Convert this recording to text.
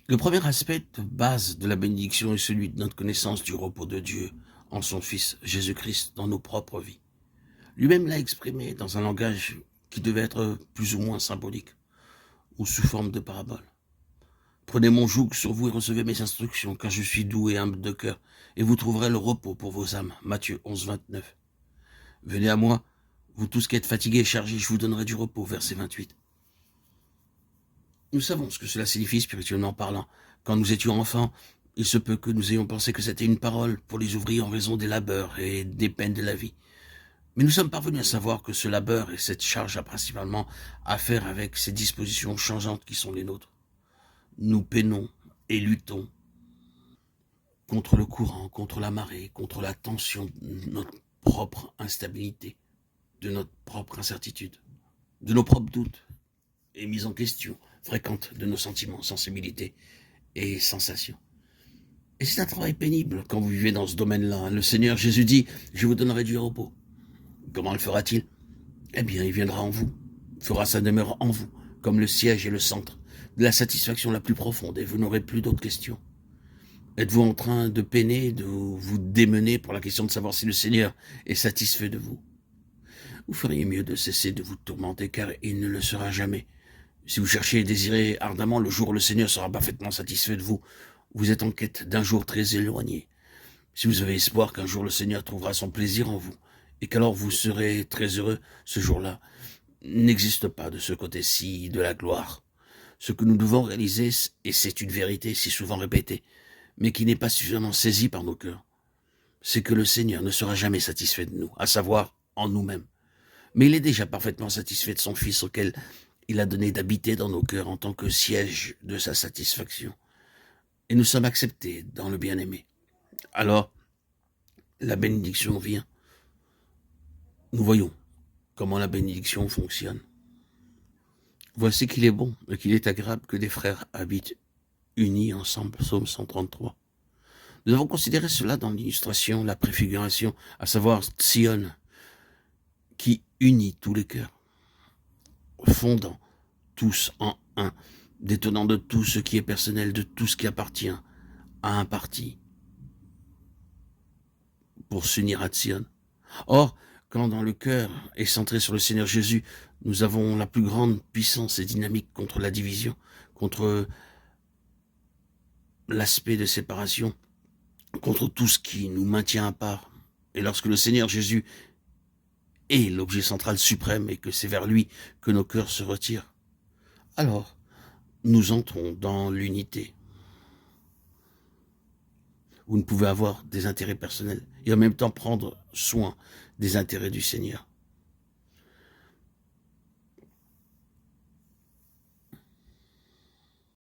Le premier aspect de base de la bénédiction est celui de notre connaissance du repos de Dieu en son Fils Jésus-Christ dans nos propres vies. Lui-même l'a exprimé dans un langage qui devait être plus ou moins symbolique ou sous forme de parabole. Prenez mon joug sur vous et recevez mes instructions, car je suis doux et humble de cœur, et vous trouverez le repos pour vos âmes. Matthieu 11, 29. Venez à moi, vous tous qui êtes fatigués et chargés, je vous donnerai du repos. Verset 28. Nous savons ce que cela signifie spirituellement parlant. Quand nous étions enfants, il se peut que nous ayons pensé que c'était une parole pour les ouvriers en raison des labeurs et des peines de la vie. Mais nous sommes parvenus à savoir que ce labeur et cette charge a principalement à faire avec ces dispositions changeantes qui sont les nôtres. Nous peinons et luttons contre le courant, contre la marée, contre la tension de notre propre instabilité, de notre propre incertitude, de nos propres doutes et mises en question fréquentes de nos sentiments, sensibilités et sensations. Et c'est un travail pénible quand vous vivez dans ce domaine-là. Le Seigneur Jésus dit, je vous donnerai du repos. Comment le fera-t-il? Eh bien, il viendra en vous, fera sa demeure en vous, comme le siège et le centre de la satisfaction la plus profonde, et vous n'aurez plus d'autres questions. Êtes-vous en train de peiner, de vous démener pour la question de savoir si le Seigneur est satisfait de vous? Vous feriez mieux de cesser de vous tourmenter, car il ne le sera jamais. Si vous cherchez et désirez ardemment le jour où le Seigneur sera parfaitement satisfait de vous, vous êtes en quête d'un jour très éloigné. Si vous avez espoir qu'un jour le Seigneur trouvera son plaisir en vous, et qu'alors vous serez très heureux, ce jour-là n'existe pas de ce côté-ci de la gloire. Ce que nous devons réaliser, et c'est une vérité si souvent répétée, mais qui n'est pas suffisamment saisie par nos cœurs, c'est que le Seigneur ne sera jamais satisfait de nous, à savoir en nous-mêmes. Mais il est déjà parfaitement satisfait de son Fils auquel il a donné d'habiter dans nos cœurs en tant que siège de sa satisfaction. Et nous sommes acceptés dans le bien-aimé. Alors, la bénédiction vient. Nous voyons comment la bénédiction fonctionne. Voici qu'il est bon et qu'il est agréable que des frères habitent unis ensemble. Psaume 133. Nous avons considéré cela dans l'illustration, la préfiguration, à savoir Sion, qui unit tous les cœurs, fondant tous en un, détenant de tout ce qui est personnel, de tout ce qui appartient à un parti, pour s'unir à Sion. Or, quand dans le cœur est centré sur le Seigneur Jésus, nous avons la plus grande puissance et dynamique contre la division, contre l'aspect de séparation, contre tout ce qui nous maintient à part. Et lorsque le Seigneur Jésus est l'objet central suprême et que c'est vers lui que nos cœurs se retirent, alors nous entrons dans l'unité. Vous ne pouvez avoir des intérêts personnels et en même temps prendre soin des intérêts du Seigneur.